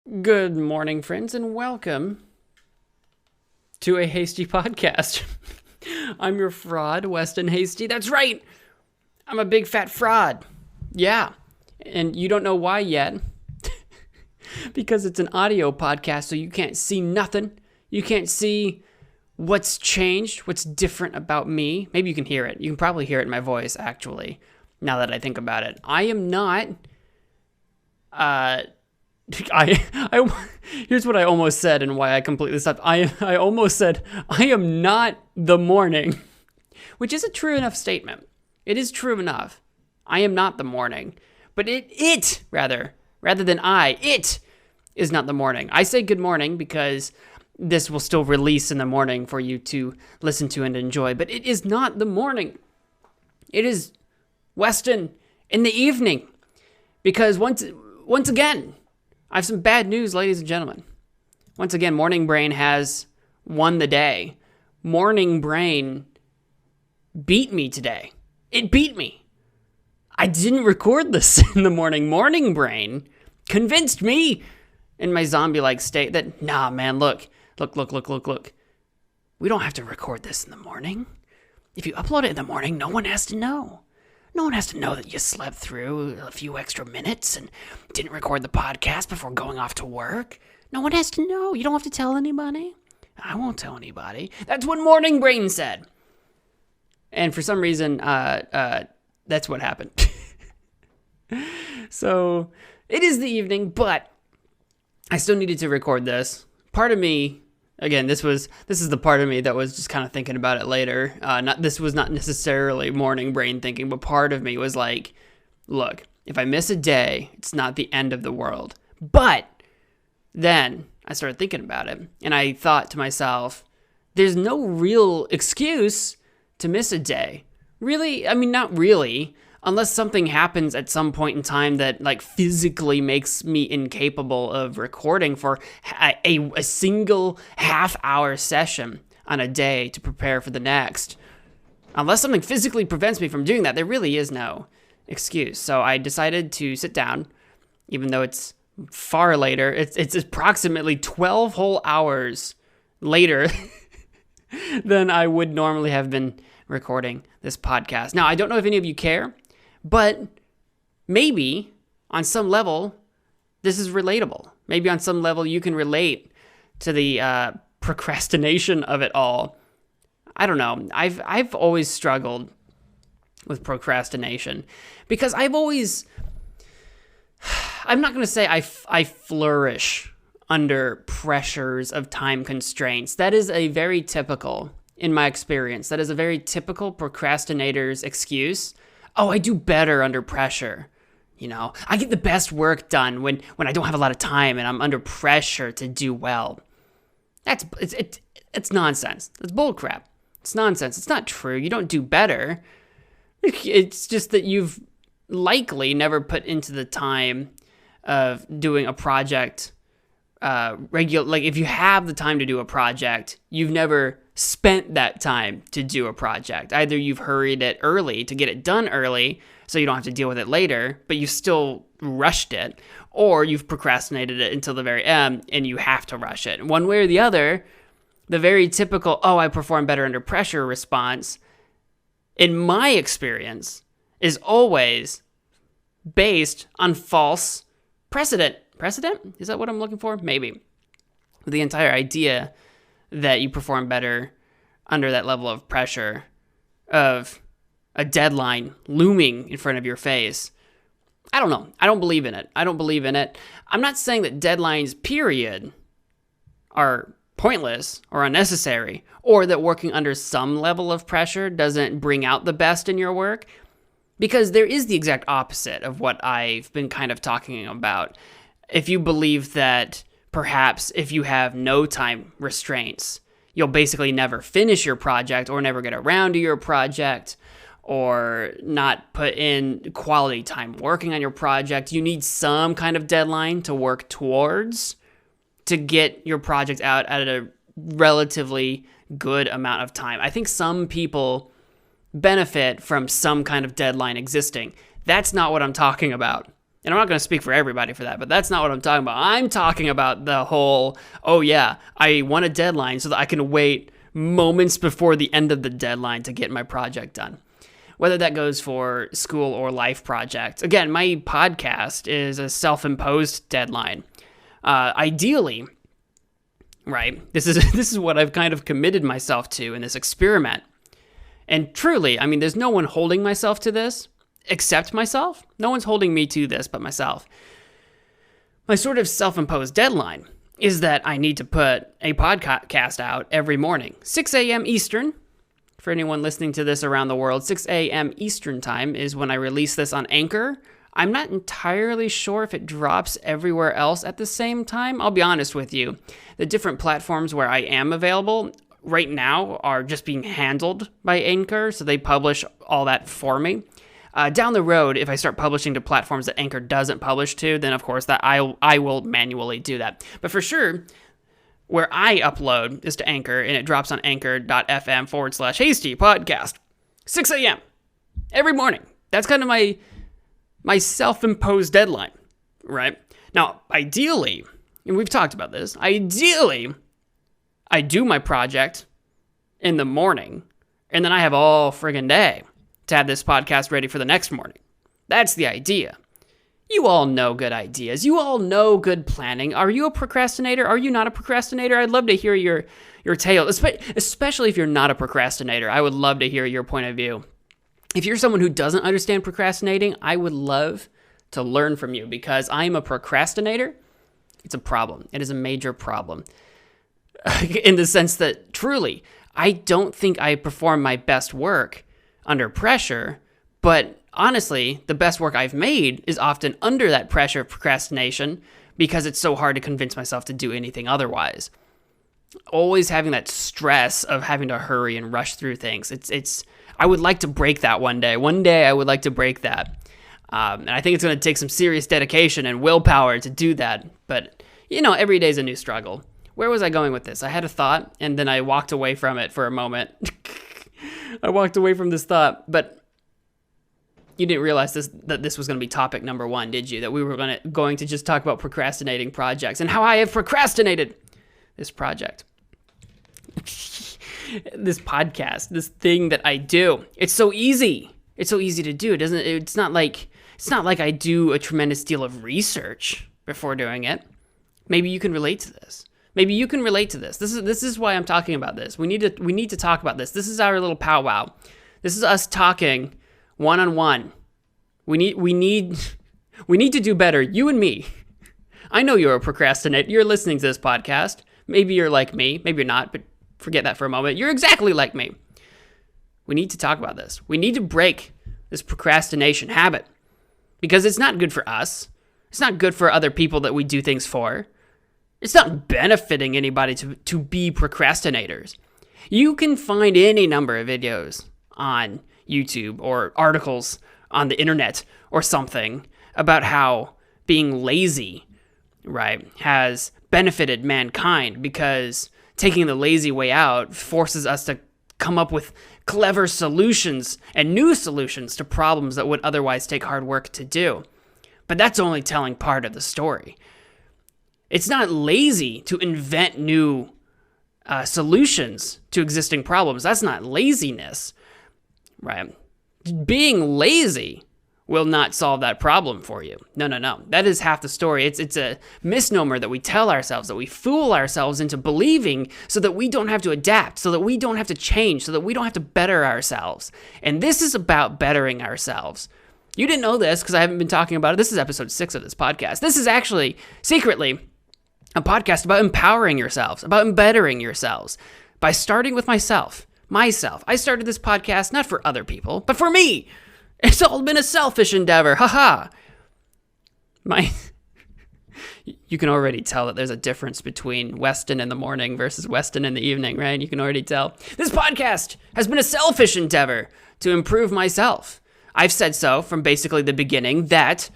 Good morning, friends, and welcome to a Hasty Podcast. I'm your fraud, Weston Hasty. That's right. I'm a big fat fraud. Yeah. And you don't know why yet. Because it's an audio podcast, so you can't see nothing. You can't see what's changed, what's different about me. Maybe you can hear it. You can probably hear it in my voice, actually, now that I think about it. I am not... Here's what I almost said and why I completely stopped. I almost said, I am not the morning, which is a true enough statement. It is true enough. I am not the morning, but it rather than it is not the morning. I say good morning because this will still release in the morning for you to listen to and enjoy, but it is not the morning. It is Weston in the evening because once again, I have some bad news, ladies and gentlemen. Once again, Morning Brain has won the day. Morning Brain beat me today. It beat me. I didn't record this in the morning. Morning Brain convinced me in my zombie-like state that, nah, man, look. We don't have to record this in the morning. If you upload it in the morning, no one has to know. No one has to know that you slept through a few extra minutes and didn't record the podcast before going off to work. No one has to know. You don't have to tell anybody. I won't tell anybody. That's what Morning Brain said. And for some reason, that's what happened. So it is the evening, but I still needed to record this. Part of me... Again, this is the part of me that was just kind of thinking about it later. This was not necessarily morning brain thinking, but part of me was like, look, if I miss a day, it's not the end of the world. But then I started thinking about it, and I thought to myself, there's no real excuse to miss a day. Really? I mean, not really. Unless something happens at some point in time that like physically makes me incapable of recording for a single half-hour session on a day to prepare for the next. Unless something physically prevents me from doing that, there really is no excuse. So I decided to sit down, even though it's far later. It's approximately 12 whole hours later than I would normally have been recording this podcast. Now, I don't know if any of you care. But maybe on some level, this is relatable. Maybe on some level, you can relate to the procrastination of it all. I don't know. I've always struggled with procrastination because I'm not going to say I flourish under pressures of time constraints. That is a very typical, in my experience, that is a very typical procrastinator's excuse. Oh, I do better under pressure. You know, I get the best work done when I don't have a lot of time and I'm under pressure to do well. It's nonsense. It's bullcrap. It's nonsense. It's not true. You don't do better. It's just that you've likely never put into the time of doing a project like if you have the time to do a project, you've never spent that time to do a project. Either you've hurried it early to get it done early so you don't have to deal with it later, but you still rushed it, or you've procrastinated it until the very end and you have to rush it. One way or the other, the very typical, oh, I perform better under pressure response, in my experience, is always based on false precedent. Precedent? Is that what I'm looking for? Maybe. The entire idea that you perform better under that level of pressure of a deadline looming in front of your face. I don't know. I don't believe in it. I'm not saying that deadlines, period, are pointless or unnecessary, or that working under some level of pressure doesn't bring out the best in your work, because there is the exact opposite of what I've been kind of talking about. If you believe that perhaps if you have no time restraints, you'll basically never finish your project or never get around to your project or not put in quality time working on your project. You need some kind of deadline to work towards to get your project out at a relatively good amount of time. I think some people benefit from some kind of deadline existing. That's not what I'm talking about. And I'm not going to speak for everybody for that, but that's not what I'm talking about. I'm talking about the whole, oh yeah, I want a deadline so that I can wait moments before the end of the deadline to get my project done. Whether that goes for school or life projects. Again, my podcast is a self-imposed deadline. Ideally, right, this is what I've kind of committed myself to in this experiment. And truly, I mean, there's no one holding myself to this except myself. No one's holding me to this but myself. My sort of self-imposed deadline is that I need to put a podcast out every morning, 6 a.m. Eastern. For anyone listening to this around the world, 6 a.m. Eastern time is when I release this on Anchor. I'm not entirely sure if it drops everywhere else at the same time. I'll be honest with you. The different platforms where I am available right now are just being handled by Anchor, so they publish all that for me. Down the road, if I start publishing to platforms that Anchor doesn't publish to, then of course that I will manually do that. But for sure, where I upload is to Anchor, and it drops on anchor.fm/Hasty Podcast. 6 a.m. every morning. That's kind of my self-imposed deadline, right? Now, ideally, and we've talked about this, ideally, I do my project in the morning, and then I have all friggin' day to have this podcast ready for the next morning. That's the idea. You all know good ideas. You all know good planning. Are you a procrastinator? Are you not a procrastinator? I'd love to hear your tale, especially if you're not a procrastinator. I would love to hear your point of view. If you're someone who doesn't understand procrastinating, I would love to learn from you because I'm a procrastinator. It's a problem. It is a major problem in the sense that truly, I don't think I perform my best work under pressure, but honestly, the best work I've made is often under that pressure of procrastination because it's so hard to convince myself to do anything otherwise. Always having that stress of having to hurry and rush through things. I would like to break that one day. One day I would like to break that. And I think it's going to take some serious dedication and willpower to do that. But, every day is a new struggle. Where was I going with this? I had a thought, and then I walked away from it for a moment. I walked away from this thought, but you didn't realize that this was going to be topic number 1, did you? That we were going to just talk about procrastinating projects and how I have procrastinated this project. This podcast, this thing that I do. It's so easy. It's so easy to do. It's not like I do a tremendous deal of research before doing it. Maybe you can relate to this. This is why I'm talking about this. We need to talk about this. This is our little powwow. This is us talking one-on-one. We need to do better. You and me. I know you're a procrastinator. You're listening to this podcast. Maybe you're like me. Maybe you're not, but forget that for a moment. You're exactly like me. We need to talk about this. We need to break this procrastination habit because it's not good for us. It's not good for other people that we do things for. It's not benefiting anybody to be procrastinators. You can find any number of videos on YouTube or articles on the internet or something about how being lazy, right, has benefited mankind because taking the lazy way out forces us to come up with clever solutions and new solutions to problems that would otherwise take hard work to do. But that's only telling part of the story. It's not lazy to invent new solutions to existing problems. That's not laziness, right? Being lazy will not solve that problem for you. No. That is half the story. It's a misnomer that we tell ourselves, that we fool ourselves into believing so that we don't have to adapt, so that we don't have to change, so that we don't have to better ourselves. And this is about bettering ourselves. You didn't know this because I haven't been talking about it. This is episode 6 of this podcast. This is actually, secretly, a podcast about empowering yourselves, about bettering yourselves by starting with myself. I started this podcast not for other people, but for me. It's all been a selfish endeavor. Haha. You can already tell that there's a difference between Weston in the morning versus Weston in the evening, right? You can already tell. This podcast has been a selfish endeavor to improve myself. I've said so from basically the beginning that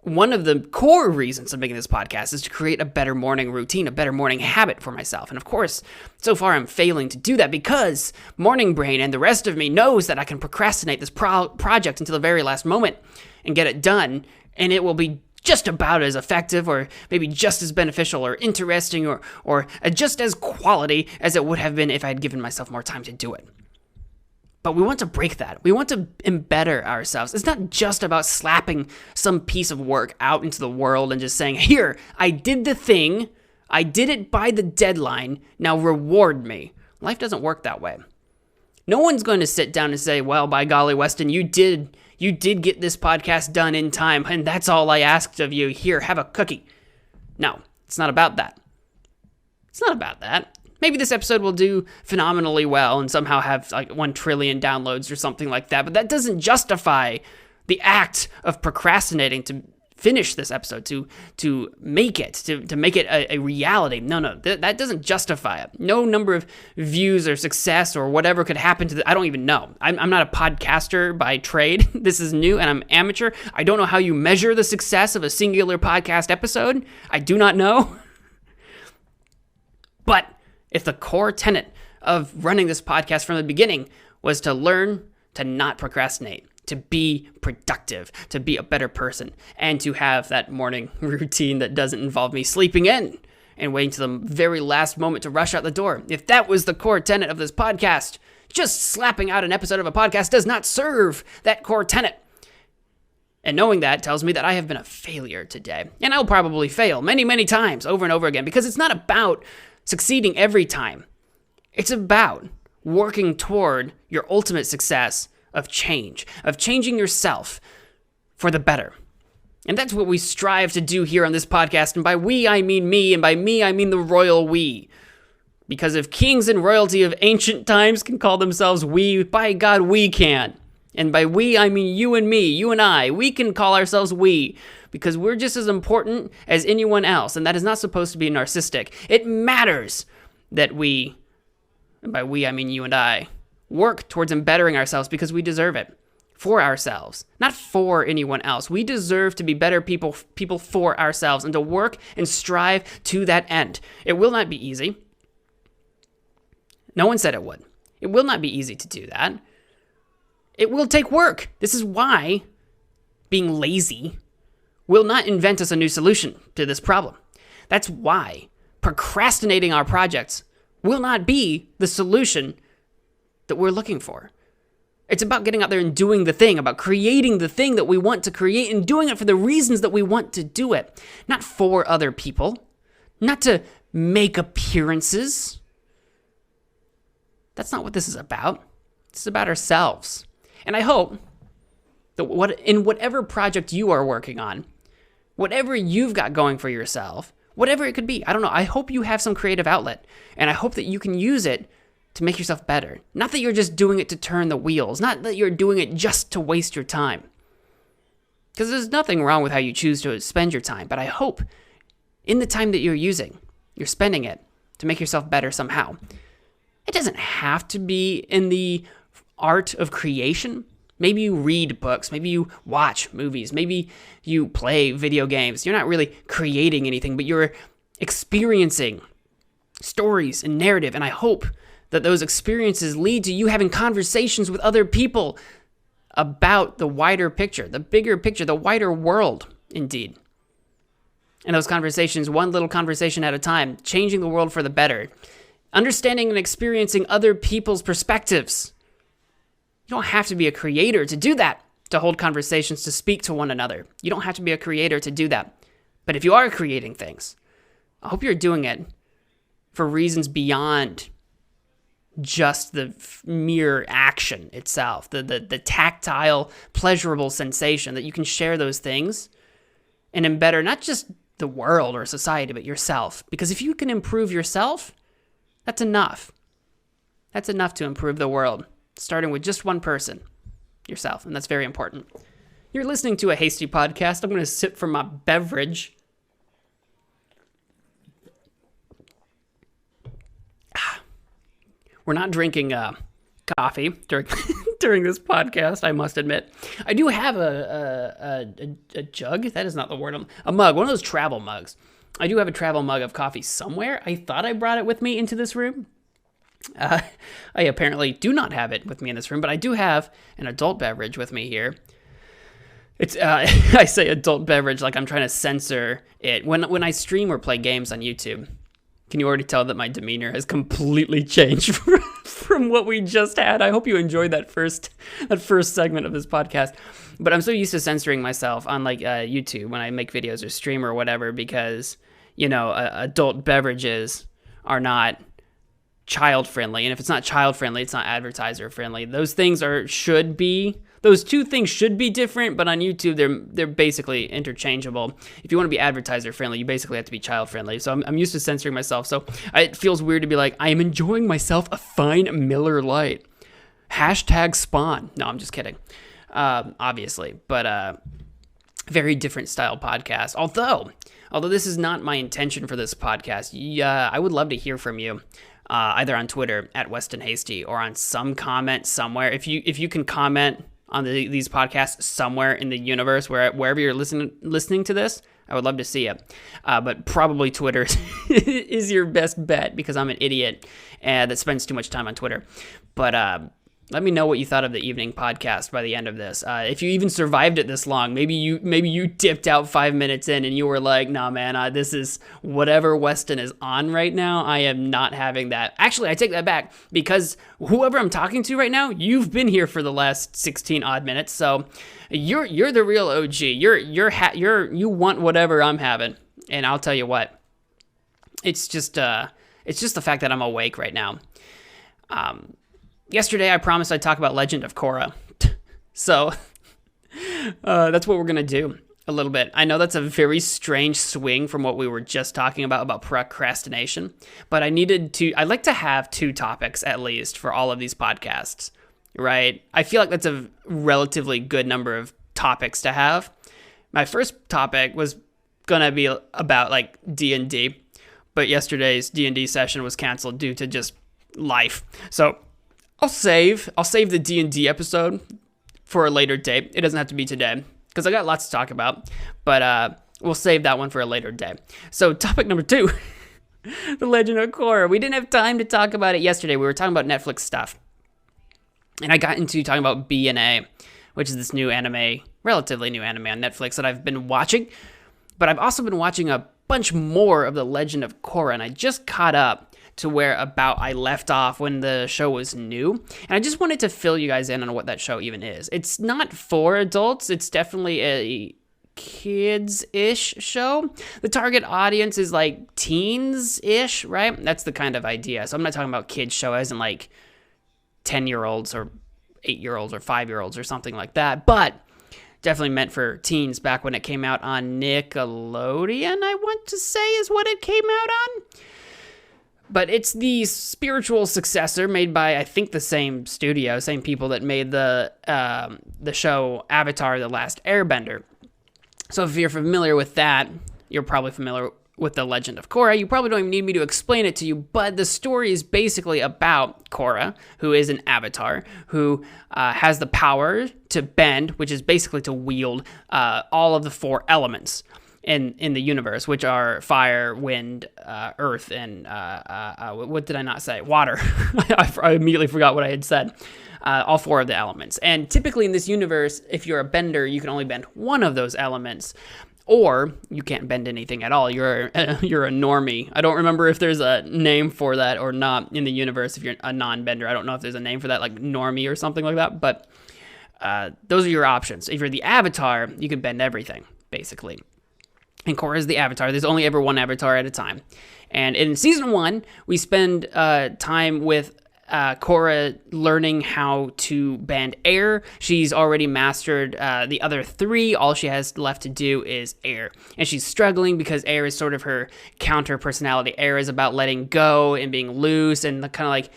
one of the core reasons of making this podcast is to create a better morning routine, a better morning habit for myself. And of course, so far I'm failing to do that because morning brain and the rest of me knows that I can procrastinate this project until the very last moment and get it done. And it will be just about as effective or maybe just as beneficial or interesting or just as quality as it would have been if I had given myself more time to do it. But we want to break that. We want to embetter ourselves. It's not just about slapping some piece of work out into the world and just saying, here, I did the thing. I did it by the deadline. Now reward me. Life doesn't work that way. No one's going to sit down and say, well, by golly, Weston, you did get this podcast done in time, and that's all I asked of you. Here, have a cookie. No, it's not about that. It's not about that. Maybe this episode will do phenomenally well and somehow have like 1 trillion downloads or something like that, but that doesn't justify the act of procrastinating to finish this episode, to make it, to make it a reality. No, that doesn't justify it. No number of views or success or whatever could happen to I don't even know. I'm not a podcaster by trade. This is new and I'm amateur. I don't know how you measure the success of a singular podcast episode. I do not know. But if the core tenet of running this podcast from the beginning was to learn to not procrastinate, to be productive, to be a better person, and to have that morning routine that doesn't involve me sleeping in and waiting to the very last moment to rush out the door. If that was the core tenet of this podcast, just slapping out an episode of a podcast does not serve that core tenet. And knowing that tells me that I have been a failure today. And I'll probably fail many, many times over and over again, because it's not about succeeding every time. It's about working toward your ultimate success of change, of changing yourself for the better. And that's what we strive to do here on this podcast. And by we, I mean me, and by me, I mean the royal we. Because if kings and royalty of ancient times can call themselves we, by God, we can. And by we, I mean you and me, you and I. We can call ourselves we, because we're just as important as anyone else. And that is not supposed to be narcissistic. It matters that we, and by we, I mean you and I, work towards embettering ourselves because we deserve it. For ourselves, not for anyone else. We deserve to be better people for ourselves, and to work and strive to that end. It will not be easy. No one said it would. It will not be easy to do that. It will take work. This is why being lazy will not invent us a new solution to this problem. That's why procrastinating our projects will not be the solution that we're looking for. It's about getting out there and doing the thing, about creating the thing that we want to create and doing it for the reasons that we want to do it. Not for other people, not to make appearances. That's not what this is about. It's about ourselves. And I hope that in whatever project you are working on, whatever you've got going for yourself, whatever it could be, I don't know, I hope you have some creative outlet, and I hope that you can use it to make yourself better. Not that you're just doing it to turn the wheels, not that you're doing it just to waste your time. Because there's nothing wrong with how you choose to spend your time, but I hope in the time that you're spending it to make yourself better somehow. It doesn't have to be in the art of creation. Maybe you read books, maybe you watch movies, maybe you play video games. You're not really creating anything, but you're experiencing stories and narrative, and I hope that those experiences lead to you having conversations with other people about the wider picture, the bigger picture, the wider world, indeed. And those conversations, one little conversation at a time, changing the world for the better, understanding and experiencing other people's perspectives. You don't have to be a creator to do that, to hold conversations, to speak to one another. You don't have to be a creator to do that. But if you are creating things, I hope you're doing it for reasons beyond just the mere action itself, the tactile, pleasurable sensation, that you can share those things and embetter not just the world or society, but yourself. Because if you can improve yourself, that's enough. That's enough to improve the world, starting with just one person, yourself, and that's very important. You're listening to a Hasty Podcast. I'm going to sip from my beverage. We're not drinking coffee during this podcast, I must admit. I do have a jug. That is not the word. A mug, one of those travel mugs. I do have a travel mug of coffee somewhere. I thought I brought it with me into this room. I apparently do not have it with me in this room, but I do have an adult beverage with me here. It's I say adult beverage like I'm trying to censor it. When I stream or play games on YouTube, can you already tell that my demeanor has completely changed from what we just had? I hope you enjoyed that first segment of this podcast. But I'm so used to censoring myself on like YouTube when I make videos or stream or whatever, because adult beverages are not child friendly, and if it's not child friendly, it's not advertiser friendly. Those two things should be different, but on YouTube they're basically interchangeable. If you want to be advertiser friendly, you basically have to be child friendly. So I'm used to censoring myself. So it feels weird to be like, I am enjoying myself a fine Miller Lite. #Spawn. No, I'm just kidding. Obviously, but very different style podcast. Although this is not my intention for this podcast, I would love to hear from you. Either on Twitter at Weston Hasty or on some comment somewhere. If you can comment on these podcasts somewhere in the universe, wherever you're listening to this, I would love to see it. But probably Twitter is your best bet, because I'm an idiot that spends too much time on Twitter. But let me know what you thought of the evening podcast by the end of this. If you even survived it this long, maybe you dipped out 5 minutes in and you were like, nah, man, this is whatever Weston is on right now. I am not having that. Actually, I take that back, because whoever I'm talking to right now, you've been here for the last 16 odd minutes. So you're the real OG. You want whatever I'm having. And I'll tell you what, it's just the fact that I'm awake right now. Yesterday, I promised I'd talk about Legend of Korra. So that's what we're going to do a little bit. I know that's a very strange swing from what we were just talking about procrastination. But I'd like to have 2 topics at least for all of these podcasts, right? I feel like that's a relatively good number of topics to have. My first topic was going to be about like D&D. But yesterday's D&D session was canceled due to just life. So I'll save the D&D episode for a later date. It doesn't have to be today, because I got lots to talk about, but we'll save that one for a later day. So topic number 2, The Legend of Korra. We didn't have time to talk about it yesterday. We were talking about Netflix stuff, and I got into talking about B&A, which is this new anime, relatively new anime on Netflix that I've been watching, but I've also been watching a bunch more of The Legend of Korra, and I just caught up to where about I left off when the show was new. And I just wanted to fill you guys in on what that show even is. It's not for adults. It's definitely a kids-ish show. The target audience is like teens-ish, right? That's the kind of idea. So I'm not talking about kids show as in like 10-year-olds or 8-year-olds or 5-year-olds or something like that. But definitely meant for teens back when it came out on Nickelodeon, I want to say is what it came out on. But it's the spiritual successor made by, I think, the same studio, same people that made the show Avatar: The Last Airbender. So if you're familiar with that, you're probably familiar with The Legend of Korra. You probably don't even need me to explain it to you, but the story is basically about Korra, who is an avatar, who has the power to bend, which is basically to wield all of the 4 elements in the universe, which are fire, wind, earth, and what did I not say? Water. I immediately forgot what I had said. All 4 of the elements. And typically in this universe, if you're a bender, you can only bend one of those elements, or you can't bend anything at all. You're a normie. I don't remember if there's a name for that or not in the universe. If you're a non-bender, I don't know if there's a name for that, like normie or something like that. But those are your options. If you're the avatar, you can bend everything, basically. And Korra is the avatar. There's only ever one avatar at a time. And in season 1, we spend time with Korra learning how to bend air. She's already mastered the other 3. All she has left to do is air. And she's struggling because air is sort of her counter personality. Air is about letting go and being loose and kind of like,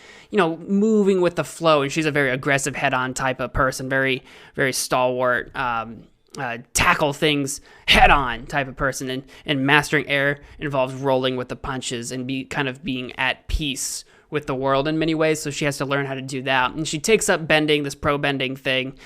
moving with the flow. And she's a very aggressive head-on type of person, very, very stalwart, tackle things head-on type of person. And mastering air involves rolling with the punches and being at peace with the world in many ways, so she has to learn how to do that. And she takes up bending, this pro bending thing,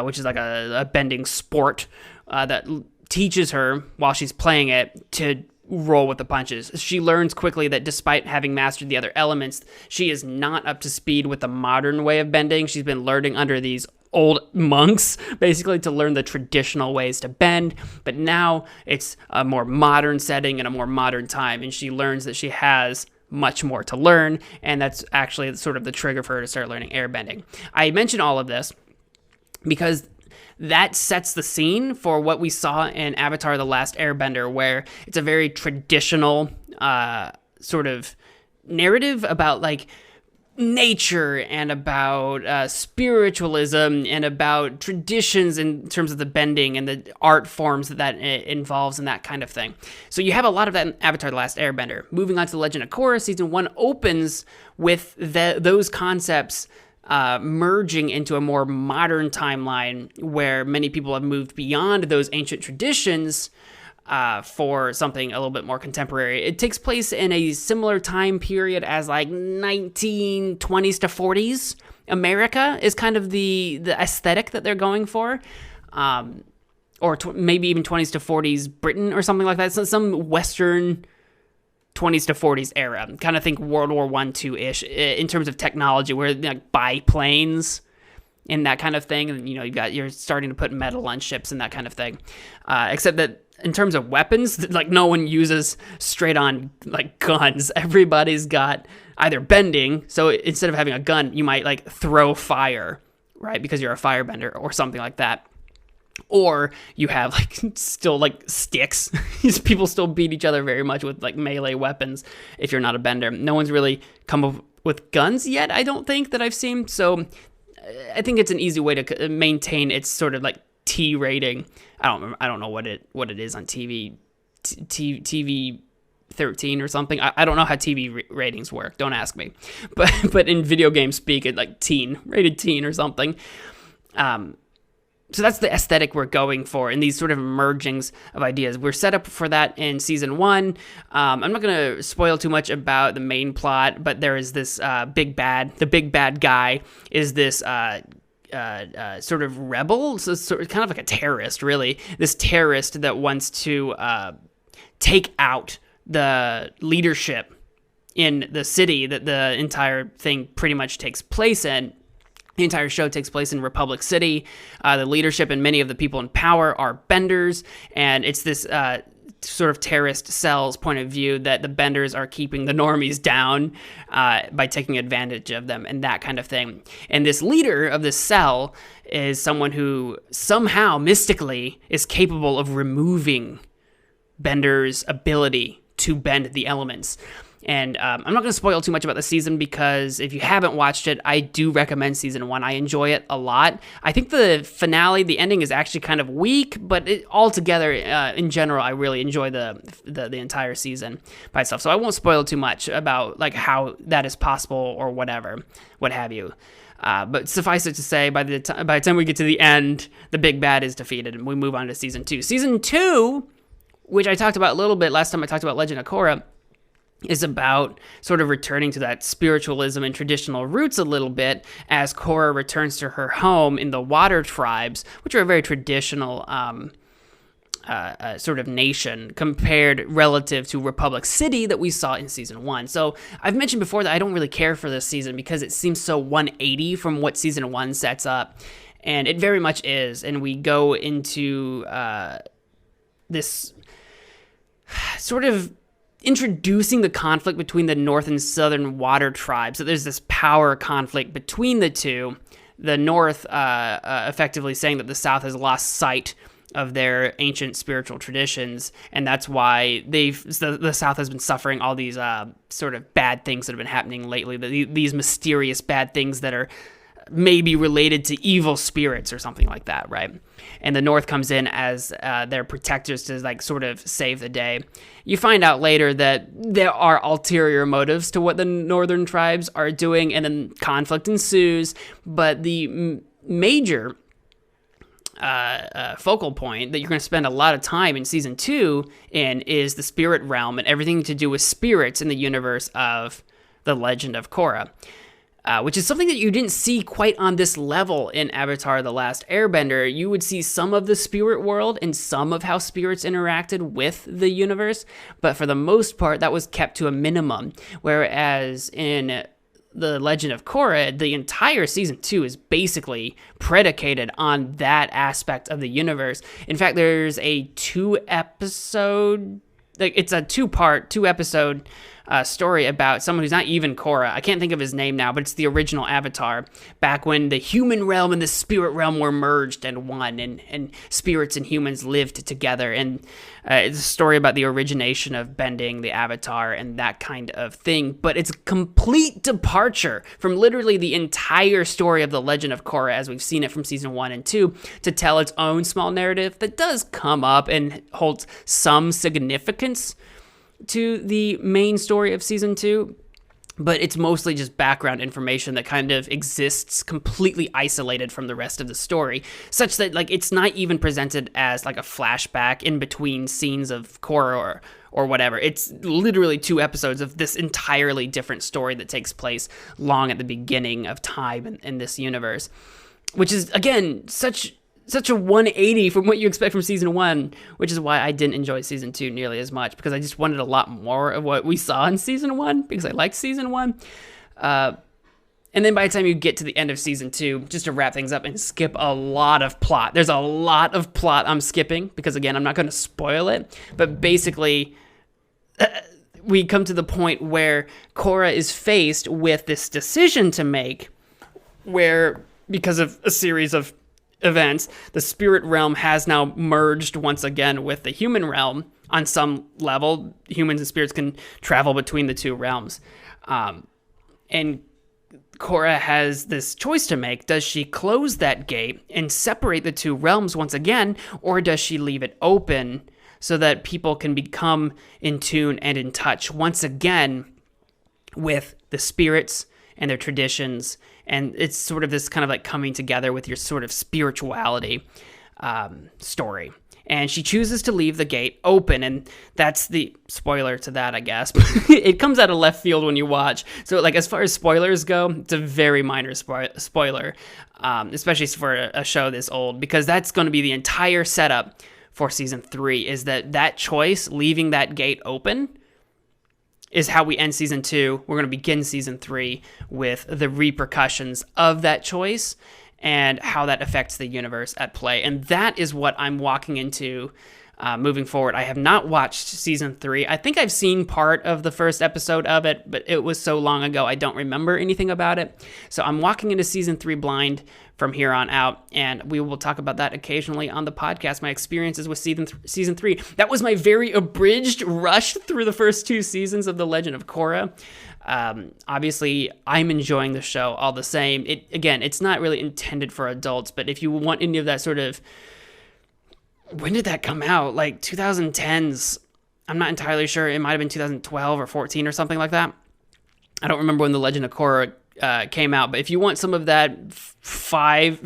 which is like a bending sport that teaches her while she's playing it to roll with the punches. She learns quickly that despite having mastered the other elements, she is not up to speed with the modern way of bending. She's been learning under these old monks, basically, to learn the traditional ways to bend. But now it's a more modern setting and a more modern time, and she learns that she has much more to learn, and that's actually sort of the trigger for her to start learning airbending. I mention all of this because that sets the scene for what we saw in Avatar: The Last Airbender, where it's a very traditional sort of narrative about like nature and about spiritualism and about traditions in terms of the bending and the art forms that involves and that kind of thing. So you have a lot of that in Avatar: The Last Airbender. Moving on to The Legend of Korra, season 1 opens with those concepts merging into a more modern timeline where many people have moved beyond those ancient traditions for something a little bit more contemporary. It takes place in a similar time period as like 1920s to 40s. America is kind of the aesthetic that they're going for. Or maybe even 20s to 40s Britain or something like that. So some Western 20s to 40s era. Kind of think World War I, II-ish in terms of technology, where like biplanes and that kind of thing. And, you're starting to put metal on ships and that kind of thing. Except that in terms of weapons, like no one uses straight on like guns. Everybody's got either bending. So instead of having a gun, you might like throw fire, right? Because you're a firebender or something like that. Or you have like still like sticks. People still beat each other very much with like melee weapons if you're not a bender. No one's really come up with guns yet, I don't think, that I've seen. So I think it's an easy way to maintain its sort of like T rating. I don't know what it is on TV. TV 13 or something. I don't know how TV ratings work. Don't ask me. But in video game speak, it like rated teen or something. So that's the aesthetic we're going for in these sort of mergings of ideas. We're set up for that in season 1. I'm not going to spoil too much about the main plot, but there is this big bad. The big bad guy is this sort of rebel, so kind of like a terrorist, really. This terrorist that wants to take out the leadership in the city that the entire thing pretty much takes place in. The entire show takes place in Republic City. The leadership and many of the people in power are benders, and it's this sort of terrorist cell's point of view that the benders are keeping the normies down by taking advantage of them and that kind of thing. And this leader of this cell is someone who somehow mystically is capable of removing benders' ability to bend the elements. And I'm not going to spoil too much about the season because if you haven't watched it, I do recommend season 1. I enjoy it a lot. I think the finale, the ending, is actually kind of weak, but altogether, in general, I really enjoy the entire season by itself. So I won't spoil too much about like how that is possible or whatever, what have you. But suffice it to say, by the time we get to the end, the big bad is defeated, and we move on to season 2. Season 2, which I talked about a little bit last time I talked about Legend of Korra, is about sort of returning to that spiritualism and traditional roots a little bit as Korra returns to her home in the Water Tribes, which are a very traditional sort of nation compared relative to Republic City that we saw in season 1. So I've mentioned before that I don't really care for this season because it seems so 180 from what season 1 sets up, and it very much is. And we go into this sort of introducing the conflict between the North and Southern Water Tribes. So there's this power conflict between the two. The North effectively saying that the South has lost sight of their ancient spiritual traditions, and that's why the South has been suffering all these sort of bad things that have been happening lately, these mysterious bad things that are maybe related to evil spirits or something like that, right? And the North comes in as their protectors to like sort of save the day. You find out later that there are ulterior motives to what the Northern tribes are doing, and then conflict ensues. But the major focal point that you're going to spend a lot of time in season 2 in is the spirit realm and everything to do with spirits in the universe of The Legend of Korra. Which is something that you didn't see quite on this level in Avatar: The Last Airbender. You would see some of the spirit world and some of how spirits interacted with the universe, but for the most part, that was kept to a minimum. Whereas in the Legend of Korra, the entire season 2 is basically predicated on that aspect of the universe. In fact, there's a 2-episode, like it's a 2-episode story about someone who's not even Korra. I can't think of his name now, but it's the original Avatar, back when the human realm and the spirit realm were merged and one, and spirits and humans lived together. And it's a story about the origination of bending, the Avatar, and that kind of thing. But it's a complete departure from literally the entire story of the Legend of Korra as we've seen it from season 1 and 2 to tell its own small narrative that does come up and holds some significance to the main story of season 2, but it's mostly just background information that kind of exists completely isolated from the rest of the story, such that like it's not even presented as like a flashback in between scenes of Korra or whatever. It's literally 2 episodes of this entirely different story that takes place long at the beginning of time in this universe, which is, again, such a 180 from what you expect from season 1, which is why I didn't enjoy season 2 nearly as much, because I just wanted a lot more of what we saw in season 1, because I liked season 1. And then by the time you get to the end of season 2, just to wrap things up and skip a lot of plot. There's a lot of plot I'm skipping, because again, I'm not going to spoil it, but basically we come to the point where Korra is faced with this decision to make, where because of a series of events, the spirit realm has now merged once again with the human realm. On some level, humans and spirits can travel between the 2 realms. And Korra has this choice to make. Does she close that gate and separate the 2 realms once again, or does she leave it open so that people can become in tune and in touch once again with the spirits and their traditions? And it's sort of this kind of like coming together with your sort of spirituality story. And she chooses to leave the gate open, and that's the spoiler to that, I guess. It comes out of left field when you watch. So, like, as far as spoilers go, it's a very minor spoiler, especially for a show this old, because that's going to be the entire setup for season 3, is that choice, leaving that gate open, is how we end season 2. We're going to begin season 3 with the repercussions of that choice and how that affects the universe at play. And that is what I'm walking into moving forward. I have not watched season 3. I think I've seen part of the first episode of it, but it was so long ago I don't remember anything about it. So I'm walking into season 3 blind from here on out, and we will talk about that occasionally on the podcast, my experiences with season 3. That was my very abridged rush through the first 2 seasons of The Legend of Korra. Obviously, I'm enjoying the show all the same. It's not really intended for adults, but if you want any of that sort of... When did that come out? Like 2010s. I'm not entirely sure. It might have been 2012 or 14 or something like that. I don't remember when The Legend of Korra came out, but if you want some of that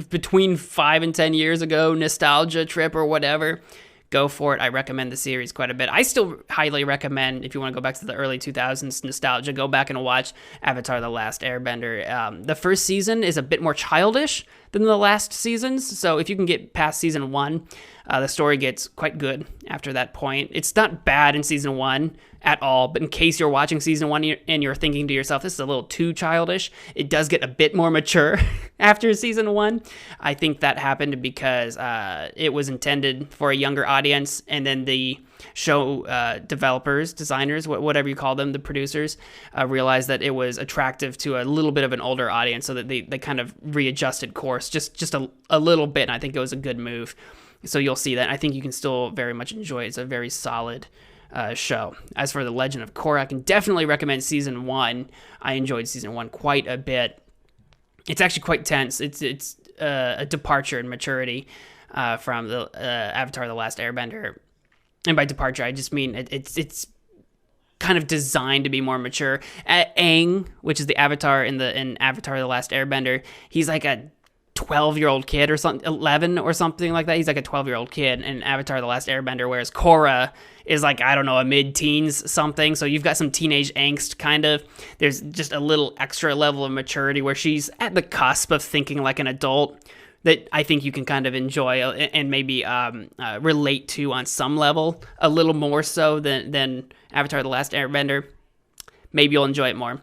between 5 and 10 years ago nostalgia trip or whatever, go for it. I recommend the series quite a bit. I still highly recommend, if you want to go back to the early 2000s nostalgia, go back and watch Avatar: The Last Airbender. The first season is a bit more childish than the last seasons, so if you can get past season 1, the story gets quite good after that point. It's not bad in season 1 at all, but in case you're watching season 1 and you're thinking to yourself, this is a little too childish, it does get a bit more mature after season 1. I think that happened because it was intended for a younger audience, and then the show developers, designers, whatever you call them, the producers, realized that it was attractive to a little bit of an older audience, so that they kind of readjusted course just a little bit, and I think it was a good move. So you'll see that. I think you can still very much enjoy it. It's a very solid show. As for The Legend of Korra, I can definitely recommend season 1. I enjoyed season 1 quite a bit. It's actually quite tense. It's a departure in maturity from the Avatar: The Last Airbender. And by departure, I just mean it's kind of designed to be more mature. Aang, which is the Avatar in Avatar: The Last Airbender, he's like a 12-year-old kid or something, 11 or something like that. He's like a 12-year-old kid in Avatar: The Last Airbender, whereas Korra is like, I don't know, a mid-teens something. So you've got some teenage angst kind of. There's just a little extra level of maturity where she's at the cusp of thinking like an adult that I think you can kind of enjoy and maybe relate to on some level, a little more so than Avatar: The Last Airbender. Maybe you'll enjoy it more.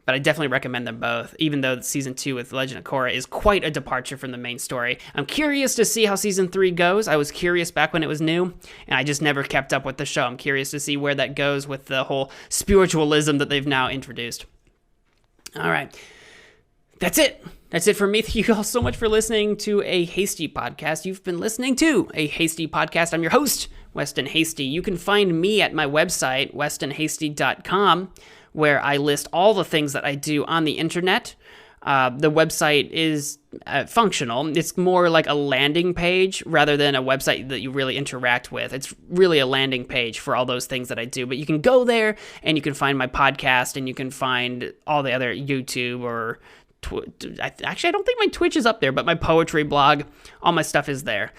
but I definitely recommend them both, even though season 2 with Legend of Korra is quite a departure from the main story. I'm curious to see how season 3 goes. I was curious back when it was new, and I just never kept up with the show. I'm curious to see where that goes with the whole spiritualism that they've now introduced. All right. That's it. That's it for me. Thank you all so much for listening to a Hasty Podcast. You've been listening to a Hasty Podcast. I'm your host, Weston Hasty. You can find me at my website, westonhasty.com, where I list all the things that I do on the internet. The website is functional. It's more like a landing page rather than a website that you really interact with. It's really a landing page for all those things that I do. But you can go there and you can find my podcast and you can find all the other YouTube or actually, I don't think my Twitch is up there, but my poetry blog, all my stuff is there.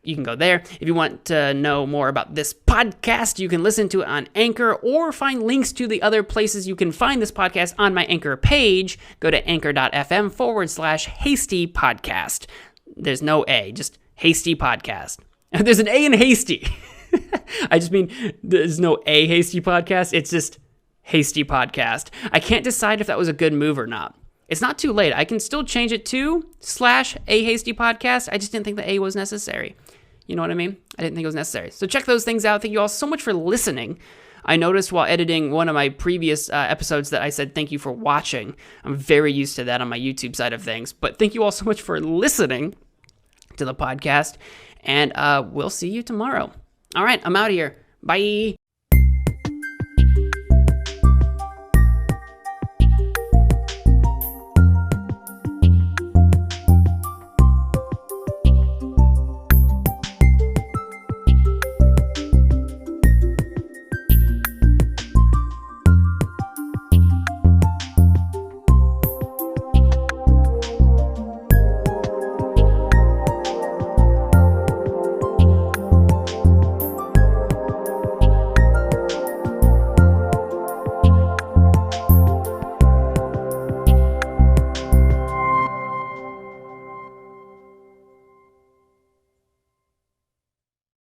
You can go there. If you want to know more about this podcast, you can listen to it on Anchor or find links to the other places you can find this podcast on my Anchor page. Go to anchor.fm/Hasty Podcast. There's no A, just Hasty Podcast. There's an A in Hasty. I just mean there's no A Hasty Podcast. It's just Hasty Podcast. I can't decide if that was a good move or not. It's not too late. I can still change it to /A Hasty Podcast. I just didn't think the A was necessary. You know what I mean? I didn't think it was necessary. So check those things out. Thank you all so much for listening. I noticed while editing one of my previous episodes that I said thank you for watching. I'm very used to that on my YouTube side of things. But thank you all so much for listening to the podcast. And we'll see you tomorrow. All right, I'm out of here. Bye.